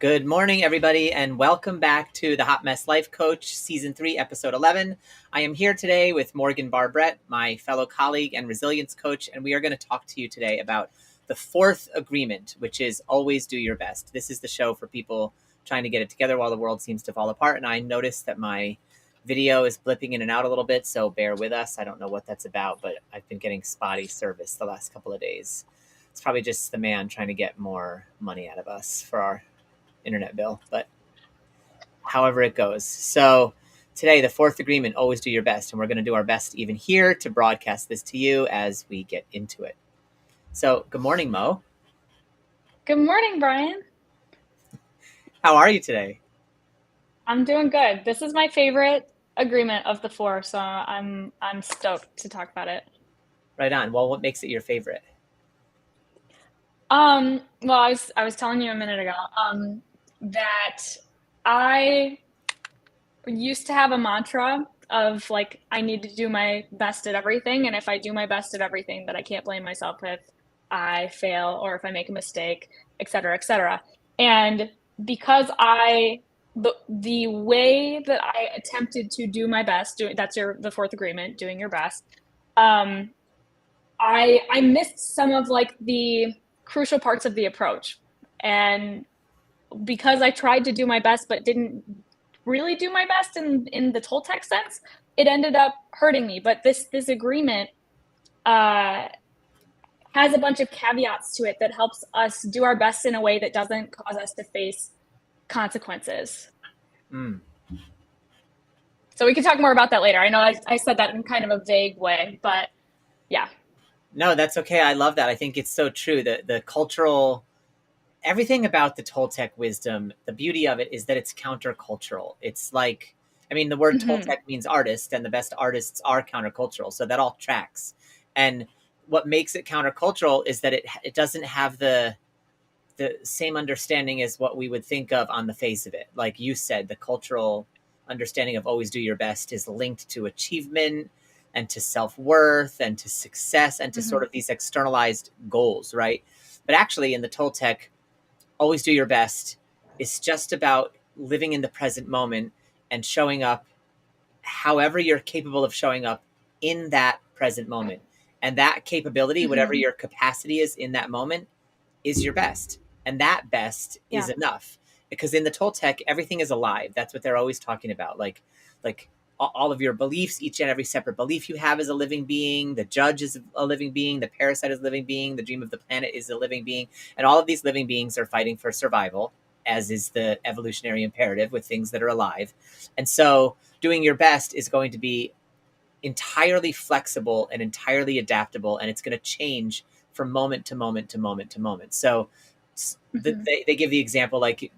Good morning, everybody, and welcome back to the Hot Mess Life Coach, Season 3, Episode 11. I am here today with Morgan Barbrett, my fellow colleague and resilience coach, and we are going to talk to you today about the fourth agreement, which is always do your best. This is the show for people trying to get it together while the world seems to fall apart, and I noticed that my video is blipping in and out a little bit, so bear with us. I don't know what that's about, but I've been getting spotty service the last couple of days. It's probably just the man trying to get more money out of us for our internet bill, but however it goes. So today, the fourth agreement, always do your best. And we're going to do our best even here to broadcast this to you as we get into it. So good morning, Mo. Good morning, Brian. How are you today? I'm doing good. This is my favorite agreement of the four, so I'm stoked to talk about it. Right on. Well, what makes it your favorite? Well, I was telling you a minute ago, that I used to have a mantra of like I need to do my best at everything, and if I do my best at everything, that I can't blame myself if I fail or if I make a mistake, et cetera, et cetera. And because the way that I attempted to do my best, that's the fourth agreement, doing your best. Um, I missed some of like the crucial parts of the approach, and because I tried to do my best but didn't really do my best in the Toltec sense, it ended up hurting me. But this agreement has a bunch of caveats to it that helps us do our best in a way that doesn't cause us to face consequences. Mm. So we can talk more about that later. I know I said that in kind of a vague way, but yeah. No, that's okay. I love that. I think it's so true. The cultural, everything about the Toltec wisdom, the beauty of it is that it's countercultural. It's like, I mean, the word Mm-hmm. Toltec means artist, and the best artists are countercultural. So that all tracks. And what makes it countercultural is that it doesn't have the same understanding as what we would think of on the face of it. Like you said, the cultural understanding of always do your best is linked to achievement and to self-worth and to success and to Mm-hmm. sort of these externalized goals, right? But actually in the Toltec, always do your best is just about living in the present moment and showing up however you're capable of showing up in that present moment. And that capability, whatever Mm-hmm. your capacity is in that moment, is your best. And that best is Yeah. enough. Because in the Toltec, everything is alive. That's what they're always talking about. Like all of your beliefs, each and every separate belief you have is a living being. The judge is a living being. The parasite is a living being. The dream of the planet is a living being. And all of these living beings are fighting for survival, as is the evolutionary imperative with things that are alive. And so doing your best is going to be entirely flexible and entirely adaptable, and it's going to change from moment to moment to moment to moment. So Mm-hmm. they give the example like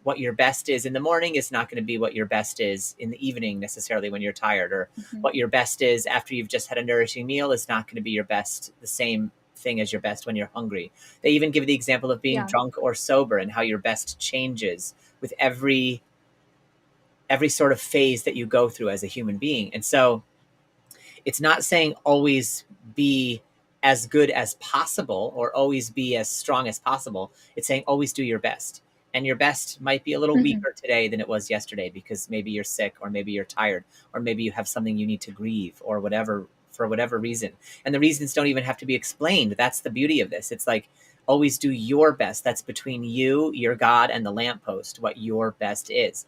what your best is in the morning is not going to be what your best is in the evening necessarily when you're tired, or Mm-hmm. what your best is after you've just had a nourishing meal is not going to be your best the same thing as your best when you're hungry. They even give the example of being Yeah. drunk or sober and how your best changes with every sort of phase that you go through as a human being. And so it's not saying always be as good as possible or always be as strong as possible. It's saying always do your best. And your best might be a little Mm-hmm. weaker today than it was yesterday because maybe you're sick or maybe you're tired or maybe you have something you need to grieve or whatever for whatever reason. And the reasons don't even have to be explained. That's the beauty of this. It's like always do your best. That's between you, your God, and the lamppost, what your best is.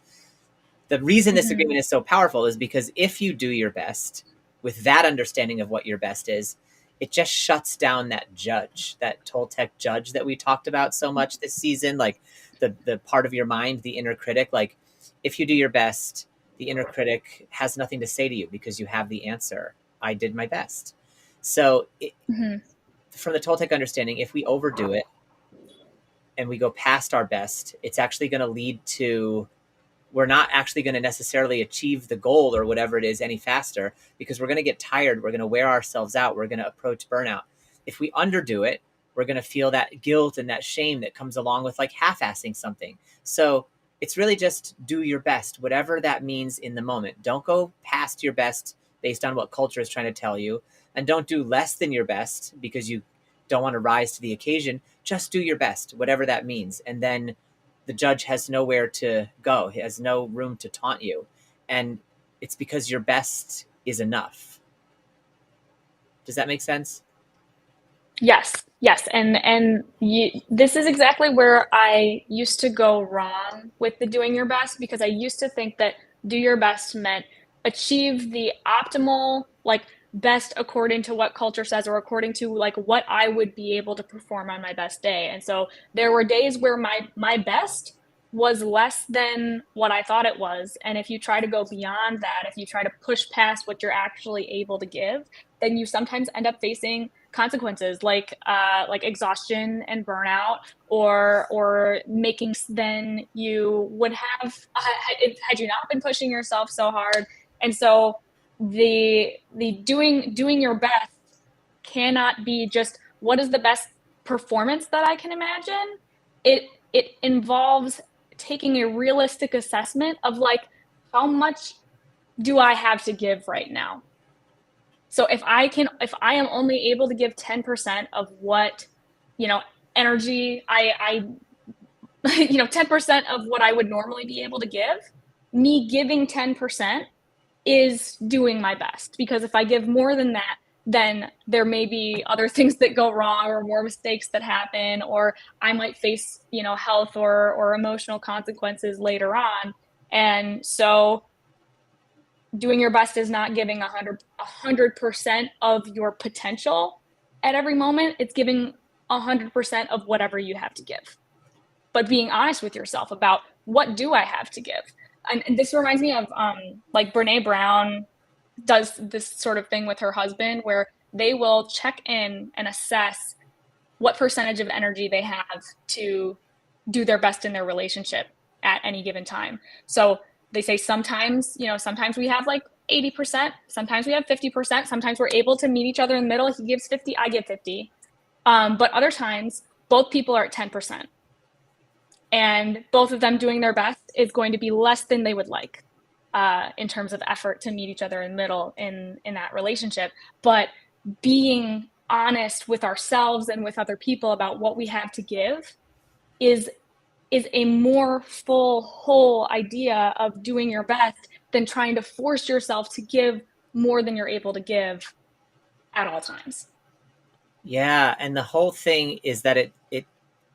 The reason this Mm-hmm. agreement is so powerful is because if you do your best with that understanding of what your best is, it just shuts down that judge, that Toltec judge that we talked about so much this season, like the part of your mind, the inner critic. Like if you do your best, the inner critic has nothing to say to you because you have the answer. I did my best. So Mm-hmm. from the Toltec understanding, if we overdo it and we go past our best, it's actually going to lead to we're not actually going to necessarily achieve the goal or whatever it is any faster because we're going to get tired. We're going to wear ourselves out. We're going to approach burnout. If we underdo it, we're going to feel that guilt and that shame that comes along with like half-assing something. So it's really just do your best, whatever that means in the moment. Don't go past your best based on what culture is trying to tell you. And don't do less than your best because you don't want to rise to the occasion. Just do your best, whatever that means. And then the judge has nowhere to go. He has no room to taunt you. And it's because your best is enough. Does that make sense? Yes, yes, this is exactly where I used to go wrong with the doing your best, because I used to think that do your best meant achieve the optimal, like, best according to what culture says, or according to like what I would be able to perform on my best day. And so there were days where my best was less than what I thought it was. And if you try to go beyond that, if you try to push past what you're actually able to give, then you sometimes end up facing consequences like exhaustion and burnout, or making than you would have had you not been pushing yourself so hard. And so the doing your best cannot be just what is the best performance that I can imagine. It involves taking a realistic assessment of like, how much do I have to give right now? So if I am only able to give 10% of what, you know, energy I 10% of what I would normally be able to give, me giving 10% is doing my best. Because if I give more than that, then there may be other things that go wrong, or more mistakes that happen, or I might face, health or emotional consequences later on. And so doing your best is not giving 100% of your potential at every moment. It's giving 100% of whatever you have to give, but being honest with yourself about what do I have to give. And this reminds me of like Brene Brown does this sort of thing with her husband, where they will check in and assess what percentage of energy they have to do their best in their relationship at any given time. So they say sometimes we have like 80%, sometimes we have 50%, sometimes we're able to meet each other in the middle. He gives 50, I give 50. But other times both people are at 10%. And both of them doing their best is going to be less than they would like in terms of effort to meet each other in the middle in that relationship. But being honest with ourselves and with other people about what we have to give is a more full, whole idea of doing your best than trying to force yourself to give more than you're able to give at all times. Yeah, and the whole thing is that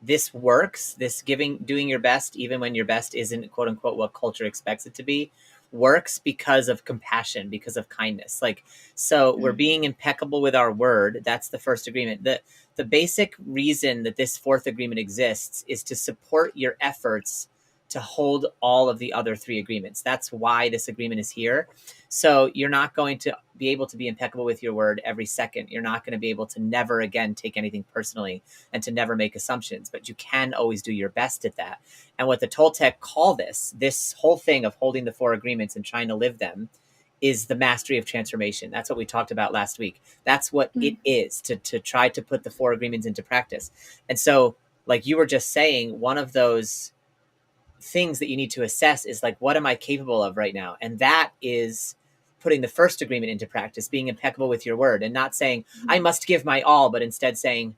this works, this doing your best even when your best isn't quote unquote what culture expects it to be, works because of compassion, because of kindness. Like, so we're being impeccable with our word. That's the first agreement. The basic reason that this fourth agreement exists is to support your efforts to hold all of the other three agreements. That's why this agreement is here. So you're not going to be able to be impeccable with your word every second. You're not going to be able to never again take anything personally and to never make assumptions, but you can always do your best at that. And what the Toltec call this whole thing of holding the four agreements and trying to live them, is the mastery of transformation. That's what we talked about last week. That's what it is, to try to put the four agreements into practice. And so, like you were just saying, one of those things that you need to assess is like, what am I capable of right now? And that is putting the first agreement into practice, being impeccable with your word, and not saying I must give my all, but instead saying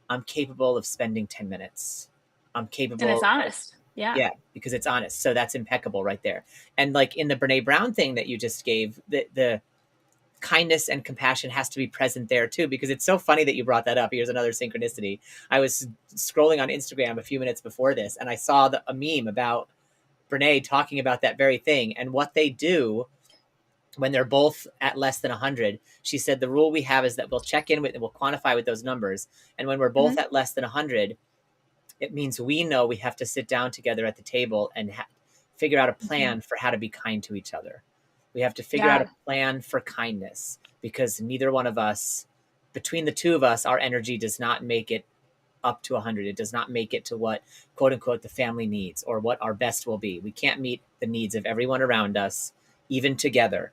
I'm capable of spending 10 minutes. I'm capable. And it's honest. Yeah, because it's honest. So that's impeccable right there. And like in the Brene Brown thing that you just gave, the kindness and compassion has to be present there too, because it's so funny that you brought that up. Here's another synchronicity. I was scrolling on Instagram a few minutes before this, and I saw a meme about Brene talking about that very thing and what they do when they're both at less than 100. She said the rule we have is that we'll check in with and we'll quantify with those numbers. And when we're both at less than 100, it means we know we have to sit down together at the table and figure out a plan for how to be kind to each other. We have to figure out a plan for kindness, because neither one of us, between the two of us, our energy does not make it up to 100. It does not make it to what, quote unquote, the family needs or what our best will be. We can't meet the needs of everyone around us, even together.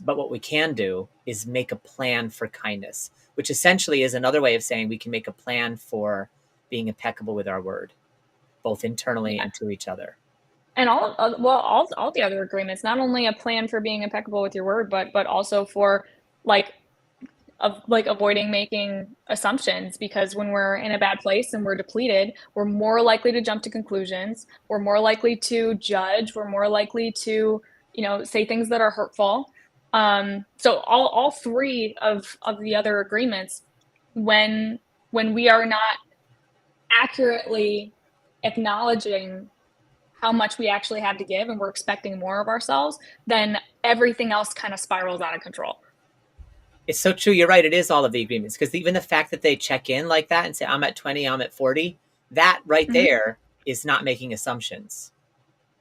But what we can do is make a plan for kindness, which essentially is another way of saying we can make a plan for being impeccable with our word, both internally and to each other. And all the other agreements, not only a plan for being impeccable with your word, but also for like of like avoiding making assumptions, because when we're in a bad place and we're depleted, we're more likely to jump to conclusions. We're more likely to judge. We're more likely to, say things that are hurtful. So all three of the other agreements, when we are not accurately acknowledging how much we actually have to give and we're expecting more of ourselves, then everything else kind of spirals out of control. It's so true. You're right. It is all of the agreements, because even the fact that they check in like that and say, I'm at 20, I'm at 40, that right there is not making assumptions.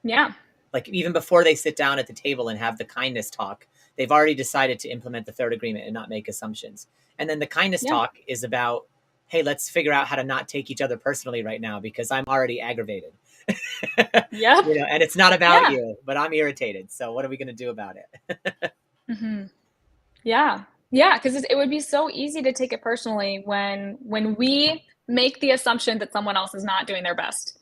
Yeah. Like even before they sit down at the table and have the kindness talk, they've already decided to implement the third agreement and not make assumptions. And then the kindness talk is about, hey, let's figure out how to not take each other personally right now because I'm already aggravated. Yeah. And it's not about you, but I'm irritated. So what are we going to do about it? Yeah. Yeah. Because it would be so easy to take it personally when we make the assumption that someone else is not doing their best.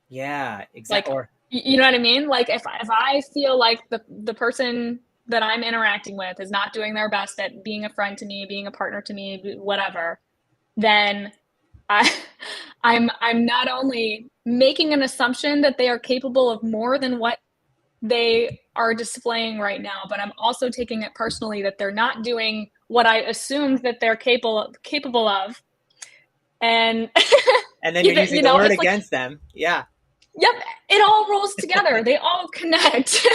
Yeah, exactly. Like, you know what I mean? Like if I feel like the person that I'm interacting with is not doing their best at being a friend to me, being a partner to me, whatever, then I'm not only making an assumption that they are capable of more than what they are displaying right now, but I'm also taking it personally that they're not doing what I assumed that they're capable of. And then you're using the word against them. Yeah. Yep, it all rolls together. They all connect.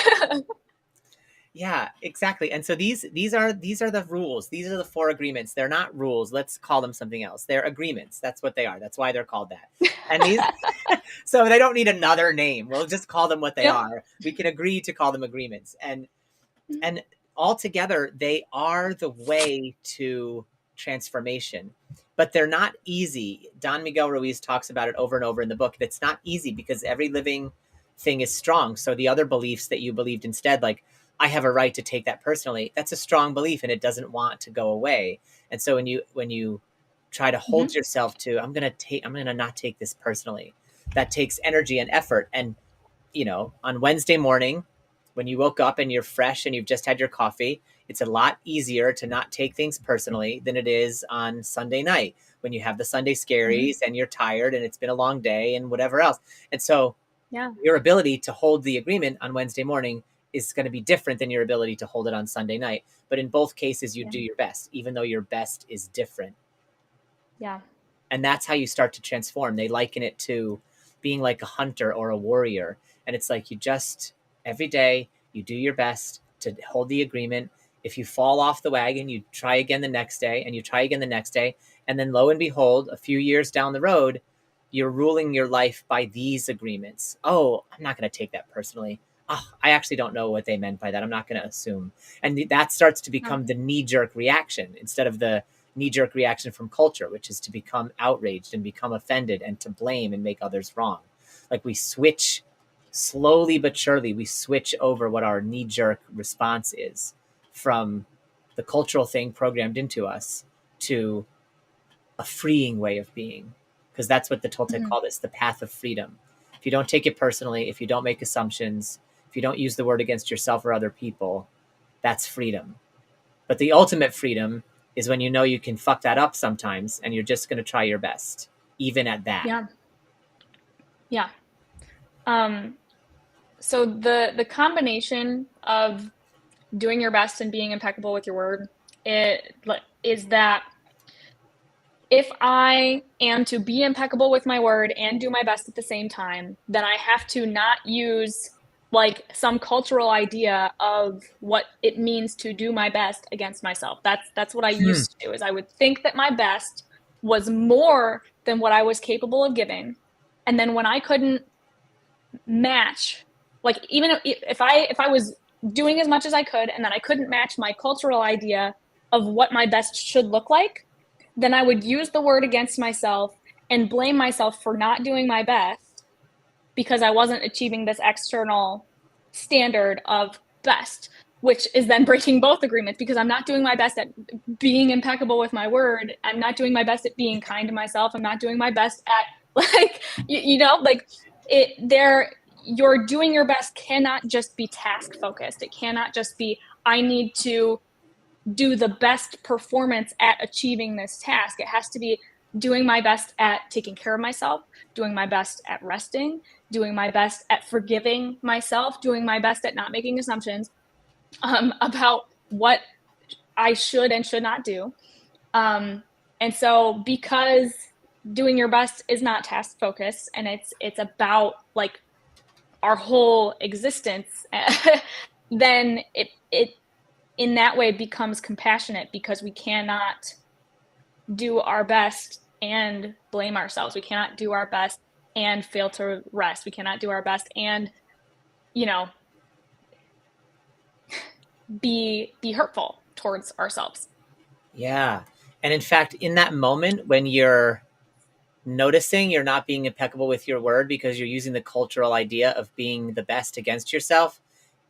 Yeah, exactly. And so these are the rules. These are the 4 agreements. They're not rules. Let's call them something else. They're agreements. That's what they are. That's why they're called that. And these so they don't need another name. We'll just call them what they are. We can agree to call them agreements. And altogether they are the way to transformation. But they're not easy. Don Miguel Ruiz talks about it over and over in the book. It's not easy because every living thing is strong. So the other beliefs that you believed instead, like, I have a right to take that personally, that's a strong belief and it doesn't want to go away. And so when you try to hold yourself to, I'm going to not take this personally, that takes energy and effort. And, on Wednesday morning, when you woke up and you're fresh and you've just had your coffee, it's a lot easier to not take things personally than it is on Sunday night when you have the Sunday scaries and you're tired and it's been a long day and whatever else. And so your ability to hold the agreement on Wednesday morning is going to be different than your ability to hold it on Sunday night. But in both cases, you do your best, even though your best is different. Yeah. And that's how you start to transform. They liken it to being like a hunter or a warrior. And it's like you just, every day, you do your best to hold the agreement. If you fall off the wagon, you try again the next day and you try again the next day. And then lo and behold, a few years down the road, you're ruling your life by these agreements. Oh, I'm not going to take that personally. Oh, I actually don't know what they meant by that. I'm not going to assume. And that starts to become the knee-jerk reaction instead of the knee-jerk reaction from culture, which is to become outraged and become offended and to blame and make others wrong. Like we switch slowly but surely, we switch over what our knee-jerk response is from the cultural thing programmed into us to a freeing way of being. Because that's what the Toltec call this, the path of freedom. If you don't take it personally, if you don't make assumptions, if you don't use the word against yourself or other people, that's freedom. But the ultimate freedom is when you know you can fuck that up sometimes and you're just going to try your best, even at that. Yeah. Yeah. So the combination of doing your best and being impeccable with your word is that if I am to be impeccable with my word and do my best at the same time, then I have to not use like some cultural idea of what it means to do my best against myself. That's what I used to do, is I would think that my best was more than what I was capable of giving. And then when I couldn't match, like even if I was doing as much as I could and then I couldn't match my cultural idea of what my best should look like, then I would use the word against myself and blame myself for not doing my best because I wasn't achieving this external standard of best, which is then breaking both agreements because I'm not doing my best at being impeccable with my word. I'm not doing my best at being kind to myself. I'm not doing my best at you're doing your best cannot just be task focused. It cannot just be, I need to do the best performance at achieving this task. It has to be doing my best at taking care of myself, doing my best at resting, doing my best at forgiving myself, doing my best at not making assumptions about what I should and should not do. And so because doing your best is not task focused and it's about like our whole existence, then it in that way becomes compassionate, because we cannot do our best and blame ourselves. We cannot do our best and fail to rest. We cannot do our best and, you know, be hurtful towards ourselves. Yeah. And in fact, in that moment when you're noticing you're not being impeccable with your word because you're using the cultural idea of being the best against yourself,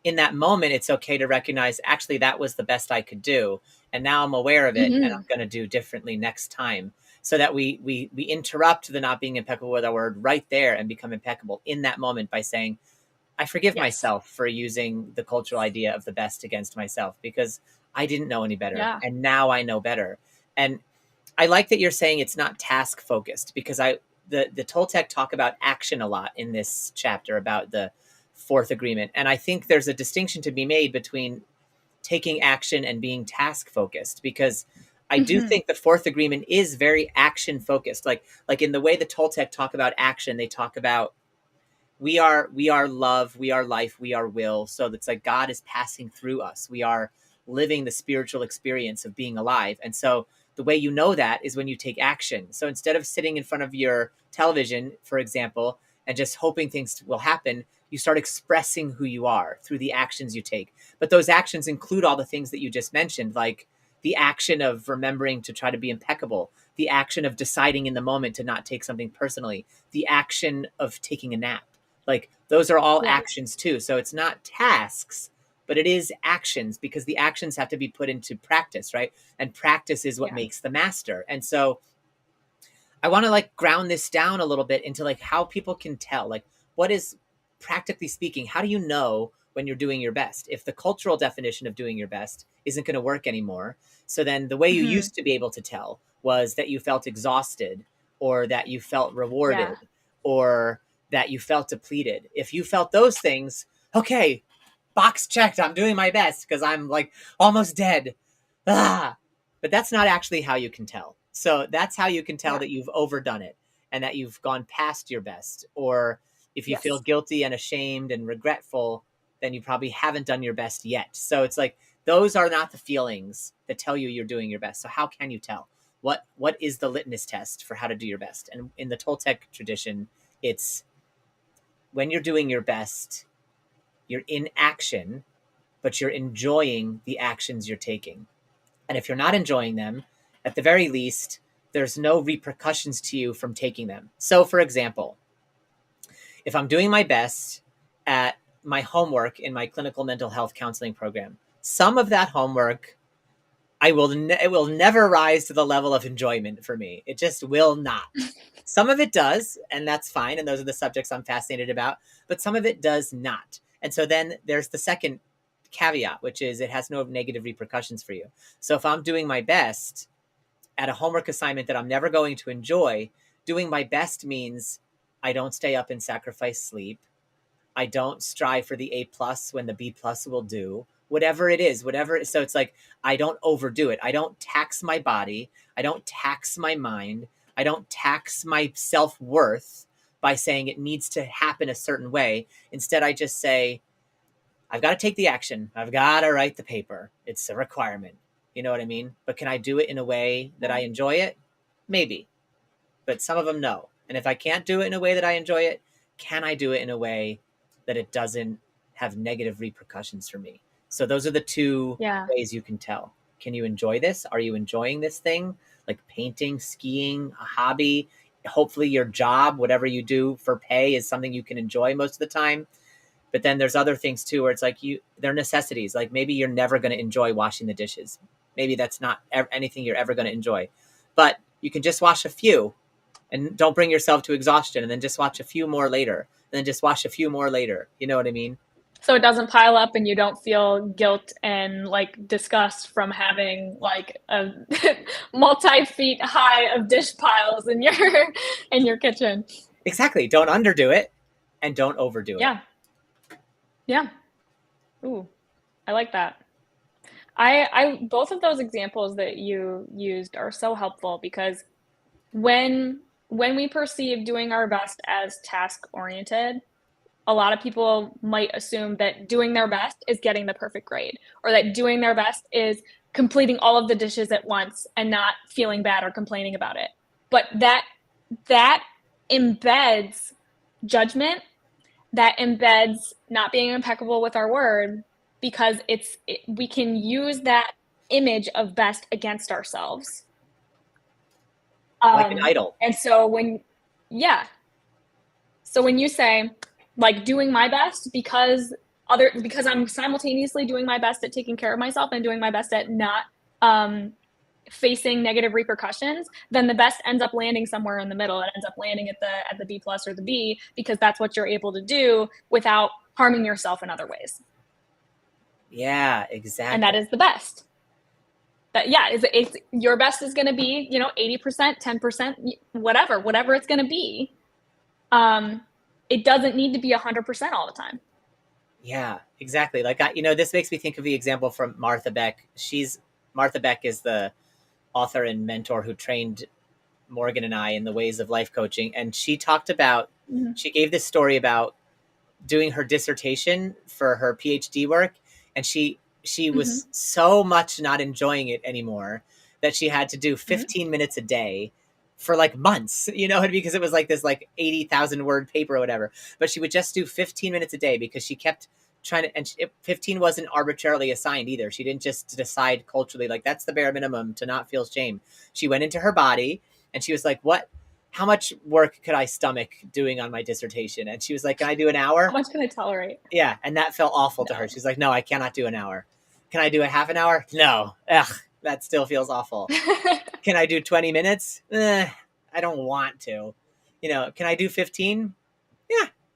in that moment, it's okay to recognize, actually, that was the best I could do. And now I'm aware of it, and I'm going to do differently next time. So that we interrupt the not being impeccable with our word right there and become impeccable in that moment by saying, I forgive myself for using the cultural idea of the best against myself because I didn't know any better. Yeah. And now I know better. And I like that you're saying it's not task focused, because the Toltec talk about action a lot in this chapter about the fourth agreement. And I think there's a distinction to be made between taking action and being task focused, because I do think the fourth agreement is very action focused. Like in the way the Toltec talk about action, they talk about we are love, we are life, we are will. So it's like God is passing through us. We are living the spiritual experience of being alive. And so the way you know that is when you take action. So instead of sitting in front of your television, for example, and just hoping things will happen, you start expressing who you are through the actions you take. But those actions include all the things that you just mentioned, like the action of remembering to try to be impeccable, the action of deciding in the moment to not take something personally, the action of taking a nap. Like those are all actions too. So it's not tasks, but it is actions, because the actions have to be put into practice, right? And practice is what makes the master. And so I want to like ground this down a little bit into like how people can tell, like what is, practically speaking, how do you know when you're doing your best? If the cultural definition of doing your best isn't going to work anymore, so then the way you used to be able to tell was that you felt exhausted, or that you felt rewarded, or that you felt depleted. If you felt those things, okay, box checked, I'm doing my best because I'm like almost dead. But that's not actually how you can tell. So that's how you can tell that you've overdone it and that you've gone past your best. Or if you feel guilty and ashamed and regretful, then you probably haven't done your best yet. So it's like, those are not the feelings that tell you you're doing your best. So how can you tell? What is the litmus test for how to do your best? And in the Toltec tradition, it's when you're doing your best, you're in action, but you're enjoying the actions you're taking. And if you're not enjoying them, at the very least, there's no repercussions to you from taking them. So, for example, if I'm doing my best at my homework in my clinical mental health counseling program, some of that homework, it will never rise to the level of enjoyment for me. It just will not. Some of it does, and that's fine. And those are the subjects I'm fascinated about. But some of it does not. And so then there's the second caveat, which is it has no negative repercussions for you. So if I'm doing my best at a homework assignment that I'm never going to enjoy, doing my best means I don't stay up and sacrifice sleep. I don't strive for the A+ when the B+ will do. Whatever it is, whatever. So it's like, I don't overdo it. I don't tax my body. I don't tax my mind. I don't tax my self-worth by saying it needs to happen a certain way. Instead, I just say, I've got to take the action. I've got to write the paper. It's a requirement. You know what I mean? But can I do it in a way that I enjoy it? Maybe. But some of them, no. And if I can't do it in a way that I enjoy it, can I do it in a way that it doesn't have negative repercussions for me? So those are the two ways you can tell. Can you enjoy this? Are you enjoying this thing? Like painting, skiing, a hobby. Hopefully your job, whatever you do for pay, is something you can enjoy most of the time. But then there's other things too, where it's like they're necessities. Like maybe you're never going to enjoy washing the dishes. Maybe that's not anything you're ever going to enjoy. But you can just wash a few and don't bring yourself to exhaustion, and then just watch a few more later, and then just watch a few more later. You know what I mean? So it doesn't pile up and you don't feel guilt and like disgust from having like a multi-feet high of dish piles in your kitchen. Exactly. Don't underdo it and don't overdo it. Yeah. Yeah. Ooh, I like that. I both of those examples that you used are so helpful because when we perceive doing our best as task oriented, a lot of people might assume that doing their best is getting the perfect grade or that doing their best is completing all of the dishes at once and not feeling bad or complaining about it. But that embeds judgment, that embeds not being impeccable with our word because we can use that image of best against ourselves. Like an idol. And so yeah, so when you say like doing my best because I'm simultaneously doing my best at taking care of myself and doing my best at not facing negative repercussions, then the best ends up landing somewhere in the middle. It ends up landing at the B plus or the B because that's what you're able to do without harming yourself in other ways. Yeah, exactly. And that is the best. That yeah, it's your best is going to be 80%, 10%, whatever it's going to be. It doesn't need to be 100% all the time. Yeah, exactly. Like this makes me think of the example from Martha Beck. Martha Beck is the author and mentor who trained Morgan and I in the ways of life coaching, and she talked about she gave this story about doing her dissertation for her PhD work, and she was so much not enjoying it anymore that she had to do 15 minutes a day for like months, because it was like this like 80,000 word paper or whatever. But she would just do 15 minutes a day because she kept trying to, and 15 wasn't arbitrarily assigned either. She didn't just decide culturally, like that's the bare minimum to not feel shame. She went into her body and she was like, how much work could I stomach doing on my dissertation? And she was like, can I do an hour? How much can I tolerate? Yeah. And that felt awful to her. She's like, no, I cannot do an hour. Can I do a half an hour? No. Ugh, that still feels awful. Can I do 20 minutes? I don't want to. Can I do 15?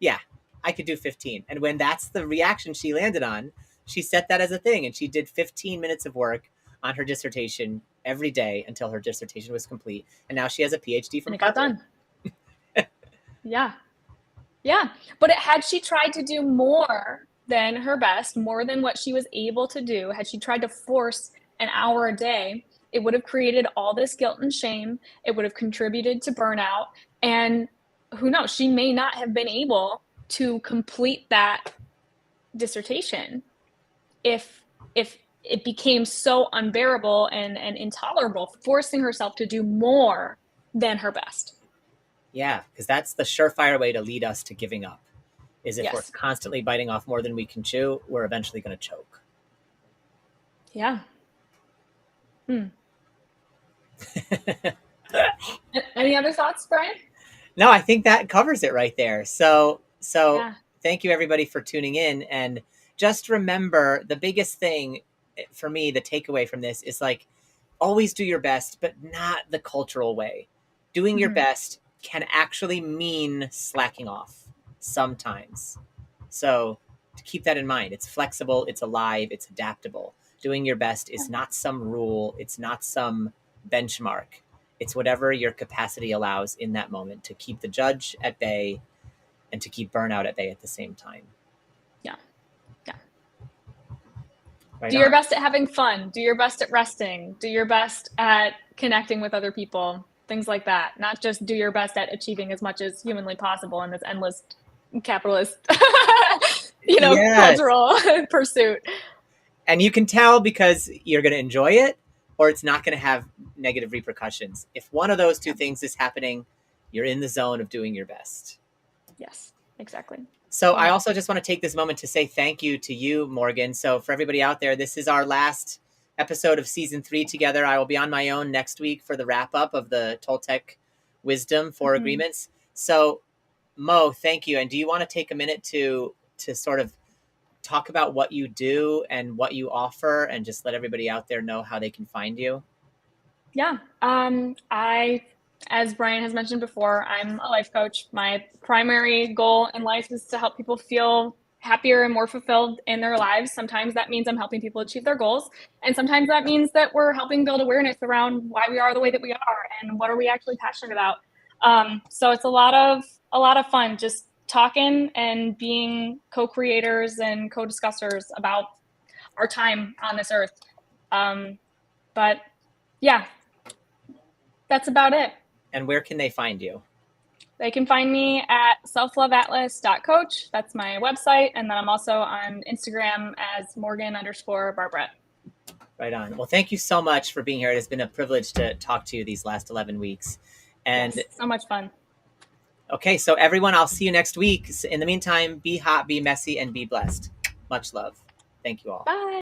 Yeah, I could do 15. And when that's the reaction she landed on, she set that as a thing. And she did 15 minutes of work on her dissertation every day until her dissertation was complete. And now she has a PhD from Harvard. And it got done. Yeah. Yeah. But had she tried to do more than her best, more than what she was able to do, had she tried to force an hour a day, it would have created all this guilt and shame. It would have contributed to burnout. And who knows, she may not have been able to complete that dissertation if it became so unbearable and intolerable, forcing herself to do more than her best. Yeah, because that's the surefire way to lead us to giving up. Is if we're constantly biting off more than we can chew, we're eventually going to choke. Yeah. Any other thoughts, Brian? No, I think that covers it right there. So Thank you everybody for tuning in. And just remember, the biggest thing for me, the takeaway from this is like, always do your best, but not the cultural way. Doing your best can actually mean slacking off sometimes. So to keep that in mind, it's flexible, it's alive, it's adaptable. Doing your best is not some rule. It's not some benchmark. It's whatever your capacity allows in that moment to keep the judge at bay and to keep burnout at bay at the same time. Yeah. Yeah. Right do on. Your best at having fun. Do your best at resting. Do your best at connecting with other people. Things like that. Not just do your best at achieving as much as humanly possible in this endless capitalist, cultural pursuit. And you can tell because you're going to enjoy it or it's not going to have negative repercussions. If one of those two things is happening, you're in the zone of doing your best. Yes, exactly. So I also just want to take this moment to say thank you to you, Morgan. So for everybody out there, this is our last episode of season 3 together. I will be on my own next week for the wrap up of the Toltec Wisdom 4 agreements. So Mo, thank you. And do you want to take a minute to sort of talk about what you do and what you offer and just let everybody out there know how they can find you? Yeah. As Brian has mentioned before, I'm a life coach. My primary goal in life is to help people feel happier and more fulfilled in their lives. Sometimes that means I'm helping people achieve their goals. And sometimes that means that we're helping build awareness around why we are the way that we are and what are we actually passionate about. So it's a lot of fun just talking and being co-creators and co-discussers about our time on this earth. But yeah, that's about it. And where can they find you? They can find me at selfloveatlas.coach. That's my website. And then I'm also on Instagram as Morgan_Barbrett. Right on. Well, thank you so much for being here. It has been a privilege to talk to you these last 11 weeks. And yes, so much fun. Okay, so everyone, I'll see you next week. In the meantime, be hot, be messy, and be blessed. Much love. Thank you all. Bye.